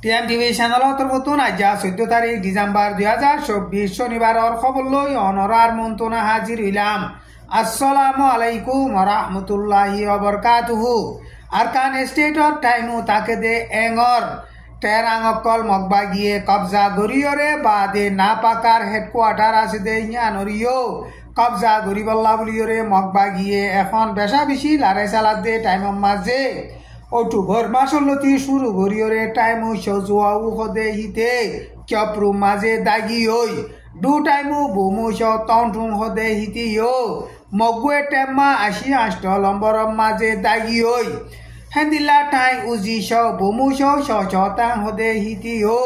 টিএমটিভি চ্যানেলত নতুন আজ 14 তারিখ ডিসেম্বর 2024 শনিবারের খবর লই অনরার মন্তনা হাজির হইলাম। আসসালামু আলাইকুম রাহমাতুল্লাহি ওয়া বারাকাতুহু। আরকান স্টেটর টাইমু তাকে দে এঙর টেরাঙকল মগবা গিয়ে কবজা গরিয়রে বাদে না পাকার হেডকোয়ার্টার আছে দে ইয়ানরিও কবজা গরিবল্লা বলিয়রে মগবা গিয়ে এখন বেশা বেশি লারে সালাদ দে টাইমের মাঝে অক্টোবর মাসলতি শুরু গরিয়রে টাইমু সজুয়াউ হদে হিতে চপ্রু মাঝে দাগি হই দু টাইমু বুমু টং হদে হিতিও মগুয়ে টেম্মা 88 নম্বর মাঝে দাগি হই হেন্দিলা টাই উজি বুমু ছতাং হদে হিতিও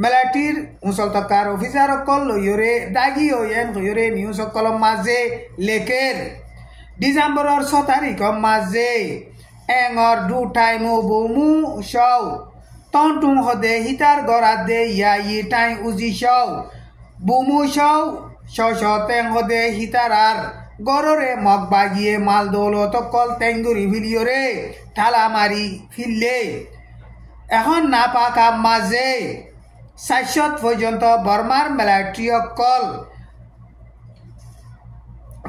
মেলাটির উঁচল তকার অফিসার অকল লইরে দাগি হই এন হইরে নিউজ অকল মাঝে লেকের ডিসেম্বরের 6 তারিখ মাঝে এঙর দু টাইমু বুমু টং হদে হিতার গড়া দে ইয়াই টাই উজি বুমু ছতেং হদে হিতারার গড়রে মগ বাগিয়ে মাল দৌলত কল টেঙ্গুরি ভিলিওরে ঠালা মারি ফিরলে এখন না পাকা মাঝে 400 পর্যন্ত বর্মার মিলিটারি কল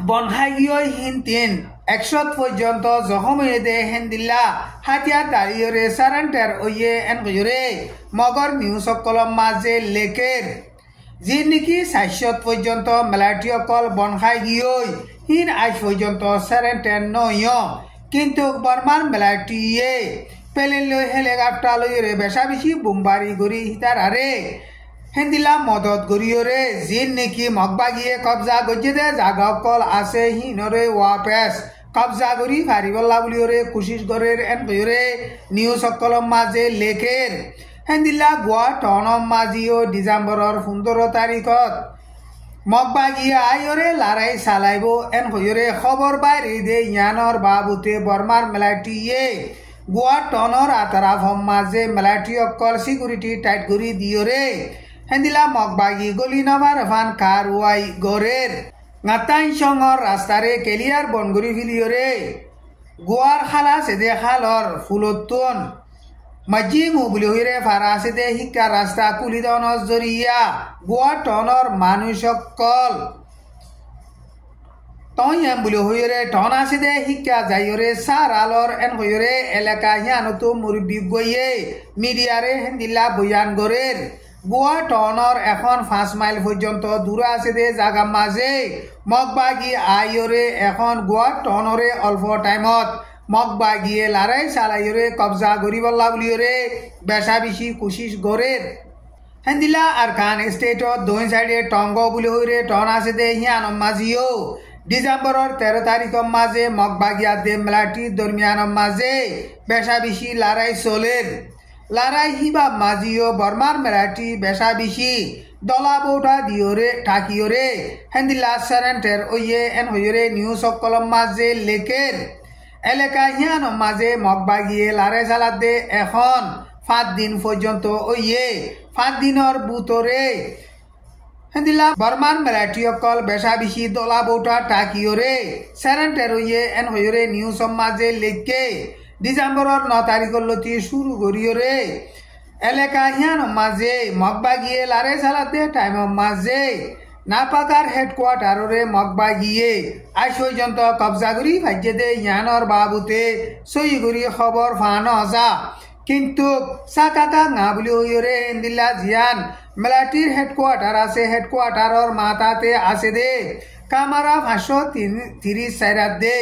বনহাইয় হিনতিন 100 পর্যন্ত জখমে দে হেন্দিল্লা হাতিয়ার দাঁড়িয়ে সারেন্টার ওয়ে এন গজরে মগর নিউজ কলম মাঝে লেকের যে নাকি 400 পর্যন্ত মিলিটারি কল বনহাই গিয়ে হিন আজ পর্যন্ত সারেন্টার নয় কিন্তু বর্মার মিলিটারি পেলেন লই হেলিকপ্টার লইরে বেশা বেশি বোমবারি গড়ি হিতার আরে হেন্দিলা মদত গরিয়রে জিন নাকি মগবা গিয়ে কবজা গজে দে জাগা কল আছে হিনরে ওয়াপেস কবজা গরি ফারিবল্লা বলিয়রে কুশিস গরের এন গয়রে নিউজ কলম মাঝে লেখের হেন্দিলা গোয়া টনম মাঝিও ডিসেম্বরের 15 তারিখত মগবা গিয়ে আইরে লারাই চালাইব এন হইরে খবর বাইরে দে ইয়ানর বাবুতে বর্মার মিলিটারি গোয়া টনর আতরাফ মাঝে মিলিটারি অকল সিকিউরিটি টাইট করি দিয়রে হেন্দিলা মগবাগি গলি নবার ফান কার ওয়াই গরের গাতাই সঙ্গর রাস্তারে কেলিয়ার বনগুড়ি ফিলিয়রে গোয়ার খালা সেদে খালর ফুলতুন মাঝি মুবলি হইরে ফারা সেদে শিক্ষা রাস্তা কুলি দনস জরিয়া গোয়া টনর মানুষ কল তইয়াম বলি হইরে টন আছে দে শিক্ষা যাইরে সার আলর এন হইরে এলাকা হিয়ানতো মুরব্বী গইয়ে মিডিয়ারে হেন্দিলা বয়ান গরের গোয়া টনর এখন 5 মাইল পর্যন্ত দূরে আছে দে জাগা মাঝে মগবাগি আইরে এখন গোয়া টনরে অল্প টাইমত মগবাগিয়ে লারাই চালাইরে কবজা গরিবল্লা বলিরে বেশা বেশি কুশিস গরের হেন্দিলা আরকান স্টেটত দুই সাইডে টঙ্গ বলি হইরে টন আছে দে হিয়ান মাঝিও ডিসেম্বরের 13 তারিখ মাঝে মগবাগিয়া দে মিলিটারি দরমিয়ান মাঝে বেশা বেশি লারাই চলের লারাই হিবা মাঝিও বর্মার মিলিটারি বেশা বেশি দলা বৌঠা দিওরে ঠাকিওরে হেন্দিলা সারেন্টের ওয়ে এন হইরে নিউজ কলম মাঝে লেকের এলাকা হিয়ান মাঝে মগবাগিয়ে লারে চালাদ দে এখন 5 দিন পর্যন্ত ওয়ে 5 দিনের বুতরে হেন্দিলা বর্মার মিলিটারি কল বেশা বেশি দলা বৌঠা ঠাকিওরে সারেন্টের ওয়ে এন হইরে নিউজ মাঝে লেকে ডিসেম্বরের 9 তারিখের লতি শুরু করিয়রে এলাকা হিয়ান মাঝে মগবাগিয়ে লারে চালাতে টাইমের মাঝে না পাকার হেডকোয়ার্টারে মগবাগিয়ে আজ পর্যন্ত কবজা করি ভাজ্যে দে ইয়ানর বাবুতে সই করি খবর ফানো আসা কিন্তু সাকাকা না বলি হইরে এন্দিল্লা জিয়ান মিলিটারির হেডকোয়ার্টার আছে হেডকোয়ার্টারের মাথাতে আছে দে কামারা 530 সাইরাত দে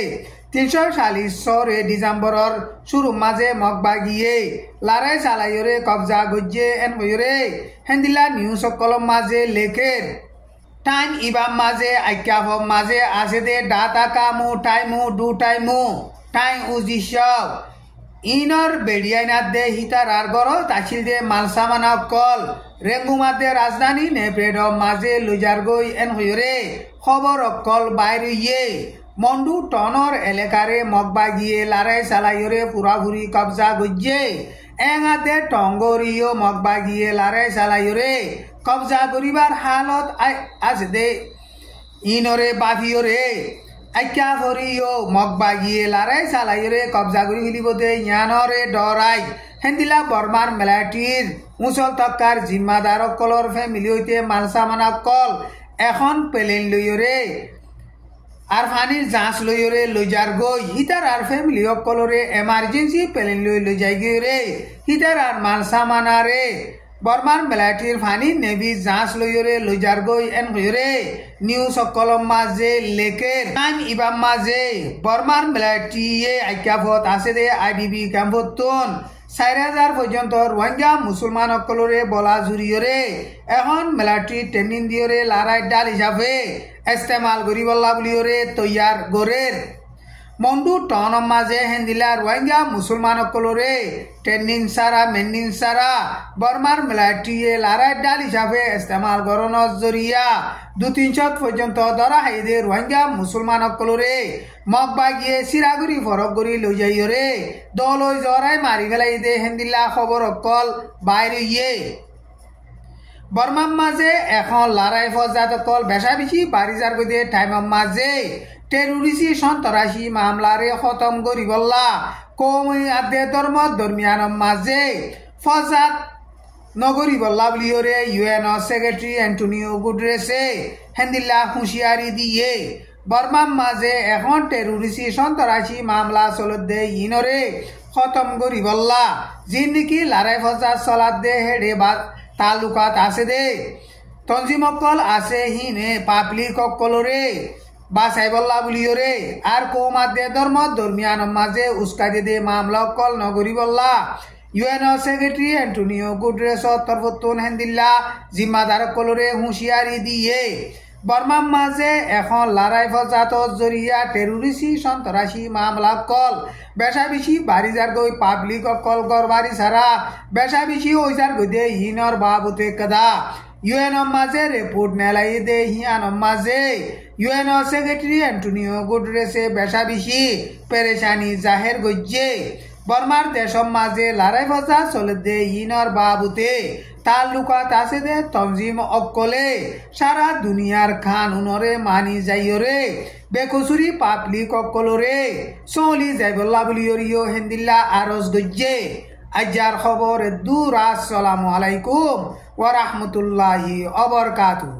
340 ডিসেম্বরের শুরু মাঝে মগবাগিয়ে লারাই চালাইরে কবজা গজ্জে এন হইরে হেন্দিলা নিউজ কলম মাঝে লেখের টাইম ইবাম মাঝে আইকাফ মাঝে আছে দে ডাটা কামু টাইমু দু টাইমু টাইম উজিস ইনর বেড়িয়াইনাত দে হিতার আর গর তাছিল দে মালসামানা কল রেঙ্গুমাতে রাজধানী নেপেড মাঝে লুজার গই এন হইরে খবর কল বাইরে ইয়ে মন্ডু টনর এলাকারে মগবাগিয়ে লারাই চালাইরে পুরাপুরি কবজা গজ্জে এঙাতে টঙ্গরিও মগবাগিয়ে লারাই চালাইরে কবজা করিবার হালত আছে দে ইনরে বাফিওরে আইকা ভরিও মগবাগিয়ে লারাই চালাইরে কবজা করি ফেলিব দে ইয়ানরে ডরাই হেন্দিলা বর্মার মিলিটারির উচল তক্কার জিম্মাদার কলর ফ্যামিলি হইতে মালসামানা কল এখন প্লেন লইরে আর ফানির যাঁচ লইরে লই যার গই হিতার আর ফ্যামিলি কলরে এমার্জেন্সি প্লেন লই যাই গিয়ে হিতার আর মালসামানা রে বর্মার মেলাটির ফানি নেভি যাঁচ লইরে লই যার গই এন হইরে নিউজ কলম মাঝে লেকের টাইম ইবাম মাঝে বর্মার মেলাটিয়ে আইক্যাফত আছে দে IDB ক্যাম্পত তুন 4000 পর্যন্ত রোহিঙ্গা মুসলমান সকলরে বলা জুড়িয়রে এখন মেলাটি ট্রেনিং দিয়রে লারাই ডাল হিসাবে ইস্তেমাল করিবল্লা বুলিয়রে তৈয়ার গরের মন্ডু টন মাঝে হেন্দিলা রোহিঙ্গা মুসলমান সকলরে ট্রেনিং সারা মেনিং সারা বর্মার মেলাটিয়ে লারাই ডাল হিসাবে ইস্তেমাল গরণর জরিয়া 2-3 পর্যন্ত ধরা হাইদে রোহিঙ্গা মুসলমান সকলরে মগ বাগিয়ে সিরাগুড়ি ফরক গড়ি লই যাইরে দল ওই জরাই মারি ফেলাই দে হেন্দিলা খবর অকল বাইরে ইয়ে বর্মার মাঝে এখন লারাই ফজাত কল বেশা বেশি বাড়ি যার গদে টাইমের মাঝে টেরোরিসি সন্ত্রাসী মামলারে খতম করিবল্লা কৌমি আদে ধর্ম দরমিয়ান মাঝে ফজাত নগরী বল্লা বলিওরে UN সেক্রেটারি অ্যান্টনিও গুটেরেসে হেন্দিল্লা হুঁশিয়ারি দিয়ে বর্মার মাঝে এখন টেরোরিসি সন্ত্রাসী মামলা চলত দে ইনরে খতম করিবল্লা জিন্দিকি লারাই ফজাত চলাত দে হেডে বা তালুকাত আছে দে তঞ্জিমকল আছে হিনে পাবলিক কলরে বাসাইবল্লা বুলিওরে আর কৌমাদে ধর্ম দরমিয়ান মাঝে উস্কাই দে মামলা কল নগরী বল্লা UN সেক্রেটারি অ্যান্টনিও গুটেরেস তরফতুন হেন্দিল্লা জিম্মাদার কলরে হুঁশিয়ারি দিয়ে বর্মার মাঝে এখন লারাই ফজাত জরিয়া টেরোরিসি সন্ত্রাসী মামলা কল বেশা বেশি বাড়ি যার গই পাবলিক কল গর বাড়ি সারা বেশা বেশি ওই যার গদে হিনর বাবুতে কদা UN মাঝে রিপোর্ট নেলাই দে হিয়ান মাঝে UN সেক্রেটারি অ্যান্টনিও গুটেরেসে বেশা বেশি পেরেশানি জাহের গজ্জে বর্মার দেশম মাঝে লারাই ফজা চলে দে ইনর বাবুতে তালুকাত আছে দে তঞ্জিম অকলে সারা দুনিয়ার খানুনরে মানি যাইরে বেকসুরি পাবলিক অকলরে চলি যাইবল্লা বুলিয়রিও হেন্দিল্লা আরজ গজ্জে আজার খবর দূর আসসালামু আলাইকুম ওয়া রাহমাতুল্লাহি ওয়া বারাকাতুহু।